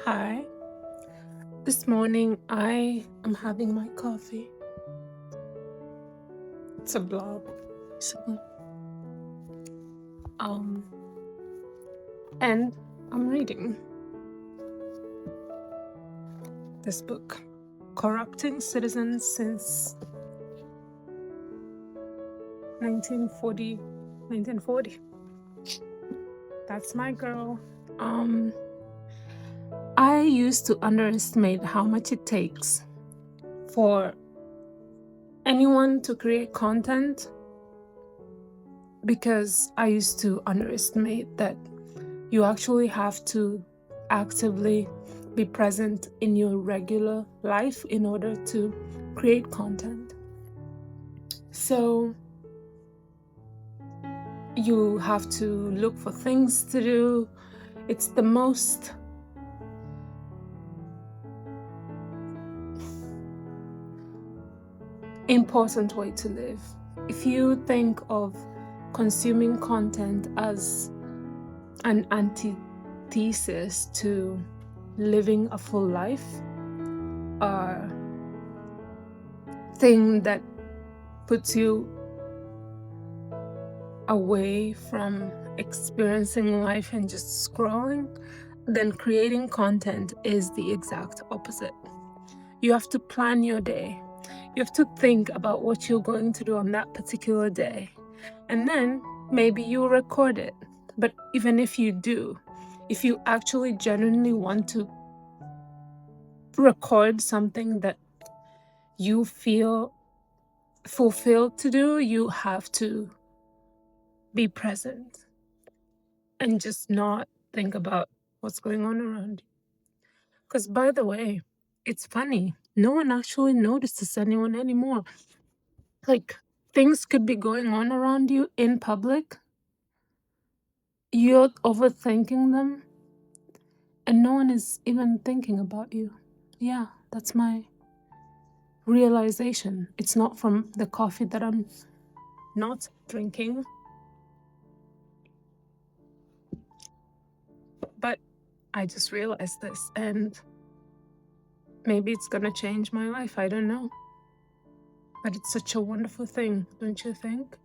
Hi. This morning I am having my coffee. It's a blog. So, and I'm reading this book, Corrupting Citizens Since 1940. That's my girl. I used to underestimate how much it takes for anyone to create content because I used to underestimate that you actually have to actively be present in your regular life in order to create content. So you have to look for things to do. It's the most important way to live. If you think of consuming content as an antithesis to living a full life, a thing that puts you away from experiencing life and just scrolling, then creating content is the exact opposite. You have to plan your day. You have to think about what you're going to do on that particular day. And then maybe you record it. But even if you do, if you actually genuinely want to record something that you feel fulfilled to do, you have to be present and just not think about what's going on around you. Because, by the way, it's funny. No one actually notices anyone anymore. Like, things could be going on around you in public. You're overthinking them, and no one is even thinking about you. Yeah, that's my realization. It's not from the coffee that I'm not drinking, but I just realized this, and maybe it's gonna change my life. I don't know. But it's such a wonderful thing, don't you think?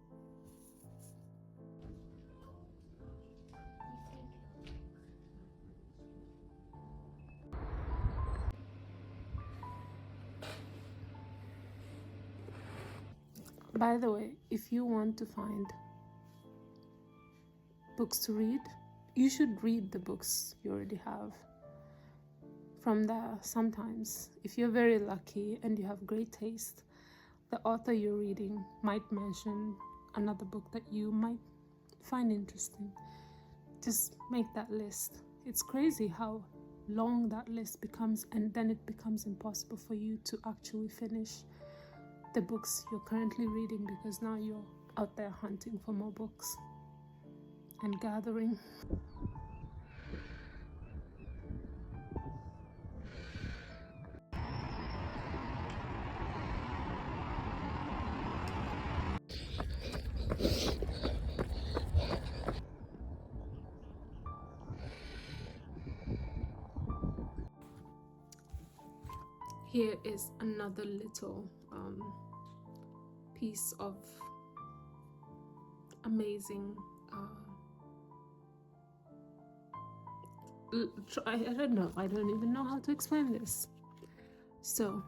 By the way, if you want to find books to read, you should read the books you already have. From there, sometimes, if you're very lucky and you have great taste, the author you're reading might mention another book that you might find interesting. Just make that list. It's crazy how long that list becomes, and then it becomes impossible for you to actually finish the books you're currently reading because now you're out there hunting for more books and gathering. Here is another little piece of amazing I don't know, I don't even know how to explain this. So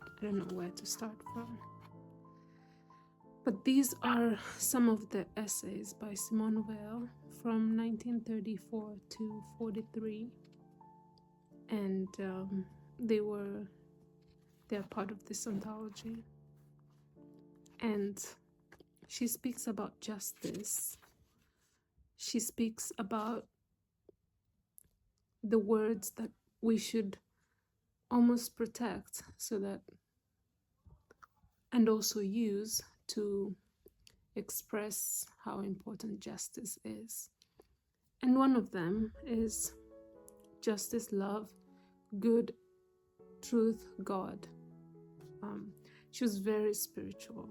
I don't know where to start from. But these are some of the essays by Simone Weil from 1934 to 43. And they're part of this anthology. And she speaks about justice. She speaks about the words that we should almost protect so that, and also use to express how important justice is. And one of them is justice, love, good, truth, God. She was very spiritual,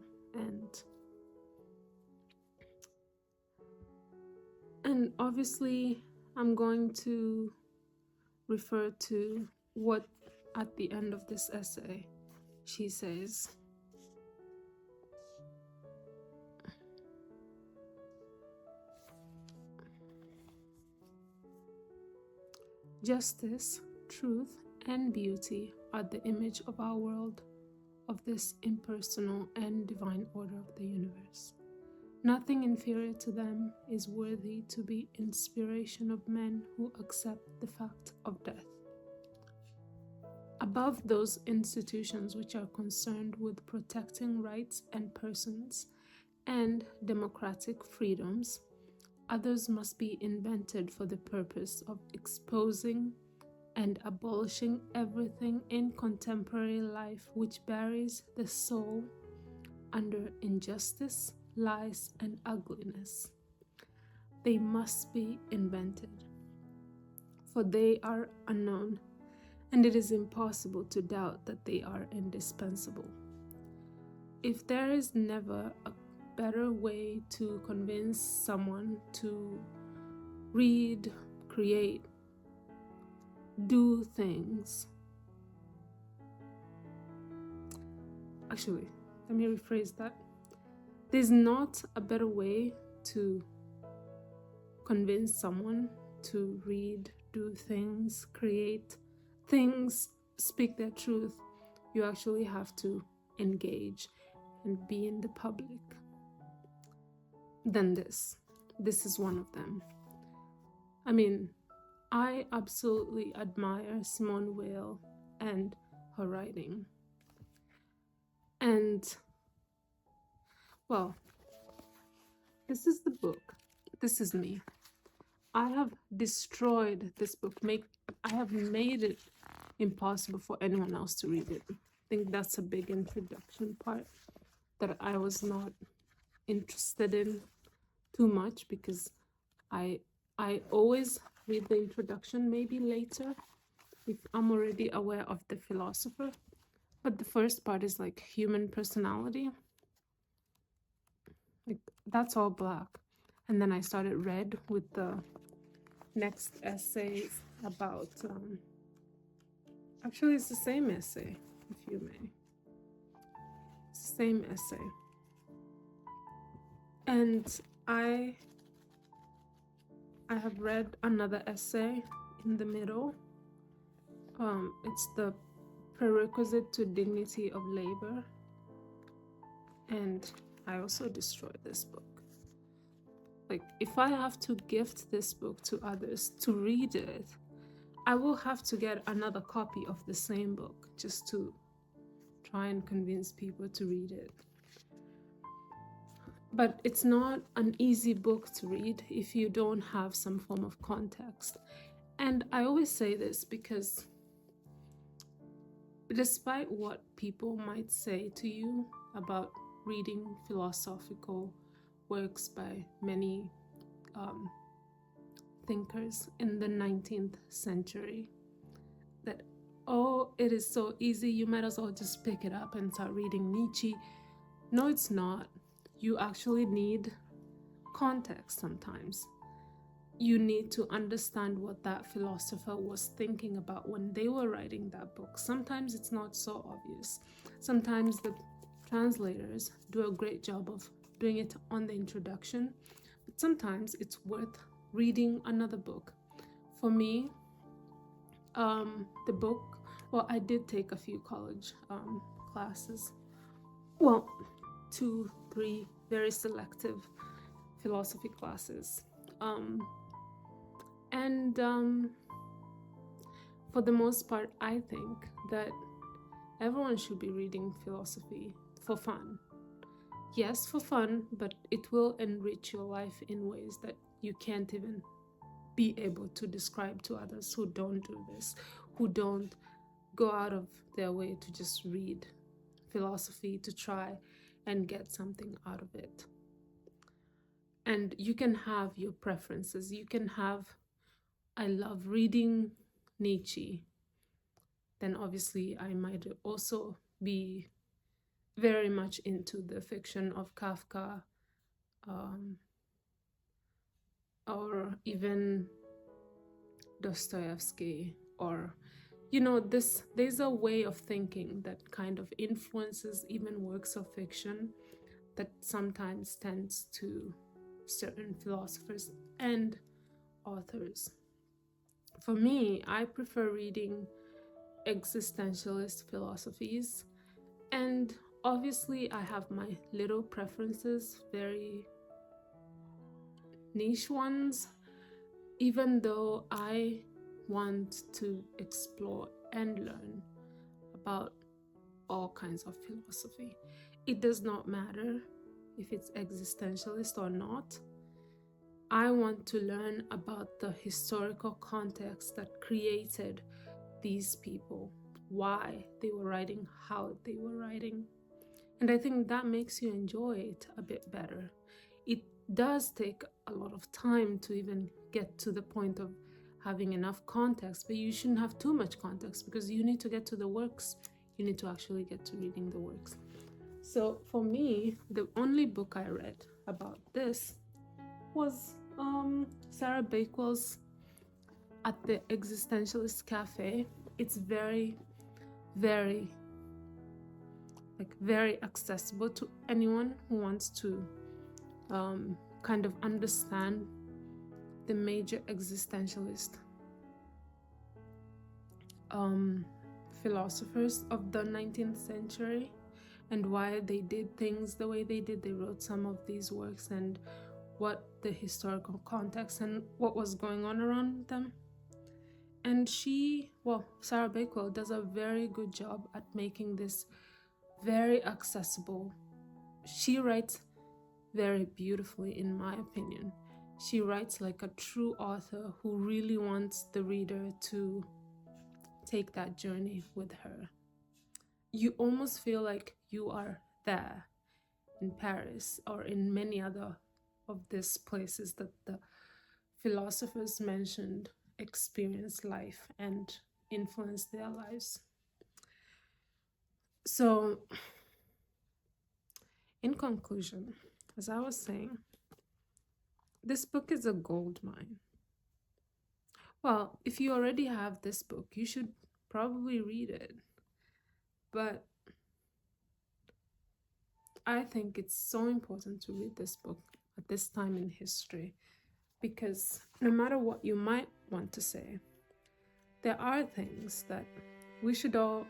and And obviously, I'm going to refer to what at the end of this essay she says. Justice, truth, and beauty are the image of our world, of this impersonal and divine order of the universe. Nothing inferior to them is worthy to be inspiration of men who accept the fact of death. Above those institutions which are concerned with protecting rights and persons and democratic freedoms, others must be invented for the purpose of exposing and abolishing everything in contemporary life which buries the soul under injustice, lies, and ugliness. They must be invented, for they are unknown, and it is impossible to doubt that they are indispensable. If there is never a better way to convince someone to read, create, do things. Actually, let me rephrase that. There's not a better way to convince someone to read, do things, create things, speak their truth. You actually have to engage and be in the public. Then this is one of them. I mean, I absolutely admire Simone Weil and her writing. And, well, this is the book. This is me. I have destroyed this book. I have made it impossible for anyone else to read it. I think that's a big introduction part that I was not interested in too much, because I always read the introduction maybe later if I'm already aware of the philosopher. But the first part is like human personality. Like, that's all black. And then I started red with the next essay about, actually it's the same essay, if you may. It's the same essay. And I have read another essay in the middle. It's the prerequisite to dignity of labor. And I also destroyed this book. Like, if I have to gift this book to others to read it, I will have to get another copy of the same book just to try and convince people to read it. But it's not an easy book to read if you don't have some form of context. And I always say this because despite what people might say to you about reading philosophical works by many thinkers in the 19th century, that, oh, it is so easy, you might as well just pick it up and start reading Nietzsche. No, it's not. You actually need context sometimes. You need to understand what that philosopher was thinking about when they were writing that book. Sometimes it's not so obvious. Sometimes the translators do a great job of doing it on the introduction, but sometimes it's worth reading another book. For me, the book, well, I did take a few college classes. Well, 2, 3 very selective philosophy classes. For the most part, I think that everyone should be reading philosophy for fun. Yes, for fun, but it will enrich your life in ways that you can't even be able to describe to others who don't do this, who don't go out of their way to just read philosophy to try and get something out of it. And you can have your preferences. You can have, I love reading Nietzsche. Then obviously I might also be very much into the fiction of Kafka, or even Dostoevsky, or there's a way of thinking that kind of influences even works of fiction that sometimes tends to certain philosophers and authors. For me, I prefer reading existentialist philosophies, and obviously I have my little preferences, very niche ones, even though I want to explore and learn about all kinds of philosophy. It does not matter if it's existentialist or not. I want to learn about the historical context that created these people, why they were writing, how they were writing. And I think that makes you enjoy it a bit better. It does take a lot of time to even get to the point of having enough context, but you shouldn't have too much context because you need to get to the works. You need to actually get to reading the works. So for me, the only book I read about this was Sarah Bakewell's At the Existentialist Café. It's very, very accessible to anyone who wants to kind of understand the major existentialist philosophers of the 19th century and why they did things the way they did. They wrote some of these works and what the historical context and what was going on around them. And Sarah Bakewell does a very good job at making this very accessible. She writes very beautifully, in my opinion. She writes like a true author who really wants the reader to take that journey with her. You almost feel like you are there in Paris or in many other of these places that the philosophers mentioned experience life and influence their lives. So, in conclusion, as I was saying, this book is a gold mine. Well, if you already have this book, you should probably read it. But I think it's so important to read this book at this time in history, because no matter what you might want to say, there are things that we should all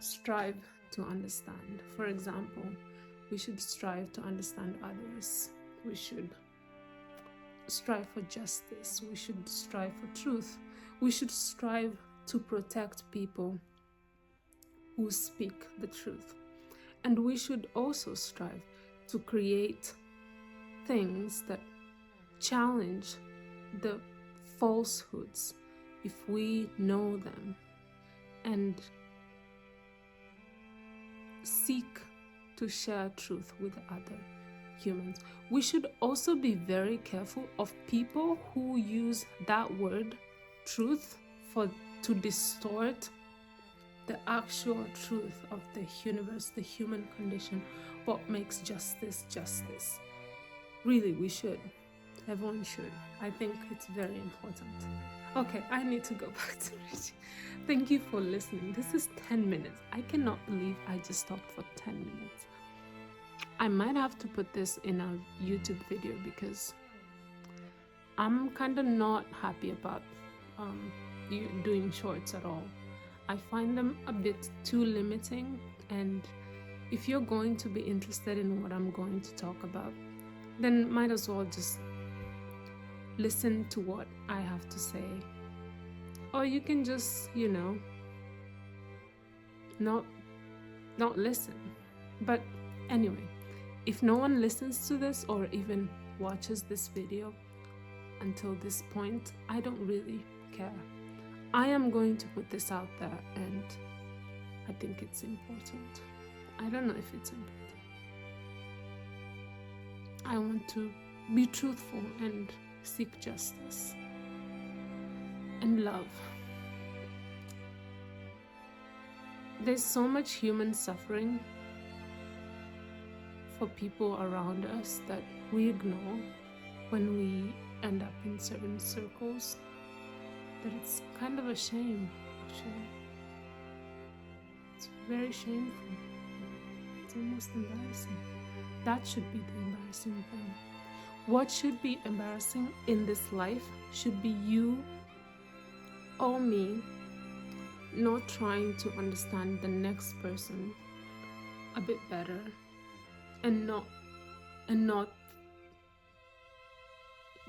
strive to understand. For example, we should strive to understand others. We should strive for justice. We should strive for truth. We should strive to protect people who speak the truth. And we should also strive to create things that challenge the falsehoods if we know them, and seek to share truth with other humans. We should also be very careful of people who use that word truth to distort the actual truth of the universe, the human condition, what makes justice justice. Really, we should. Everyone should. I think it's very important. Okay, I need to go back to reading. Thank you for listening. This is 10 minutes. I cannot believe I just talked for 10 minutes. I might have to put this in a YouTube video because I'm kind of not happy about you doing shorts at all. I find them a bit too limiting, and if you're going to be interested in what I'm going to talk about, then might as well just listen to what I have to say. Or you can just, not listen. But anyway, if no one listens to this or even watches this video until this point, I don't really care. I am going to put this out there, and I think it's important. I don't know if it's important. I want to be truthful and seek justice and love. There's so much human suffering for people around us that we ignore when we end up in certain circles that it's kind of a shame, actually. It's very shameful. It's almost embarrassing. That should be the embarrassing thing. What should be embarrassing in this life should be you or me not trying to understand the next person a bit better and not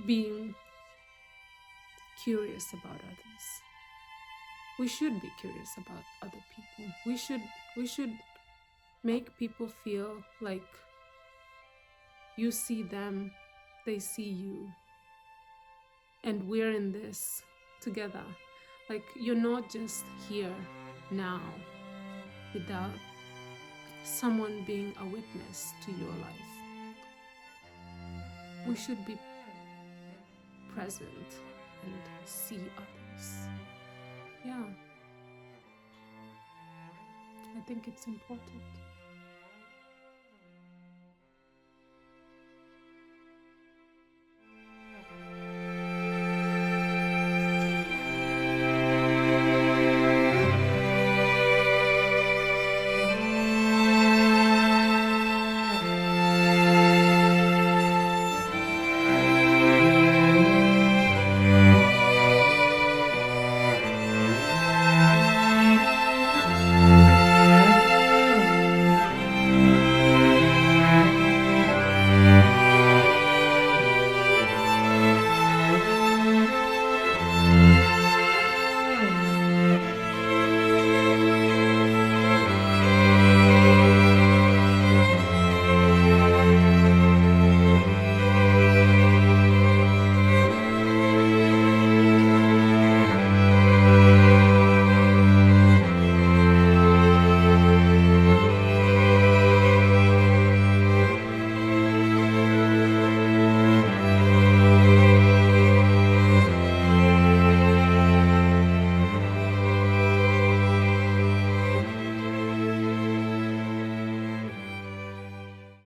being curious about others. We should be curious about other people. We should make people feel like you see them, they see you, and we're in this together. Like, you're not just here now without someone being a witness to your life. We should be present and see others. Yeah. I think it's important.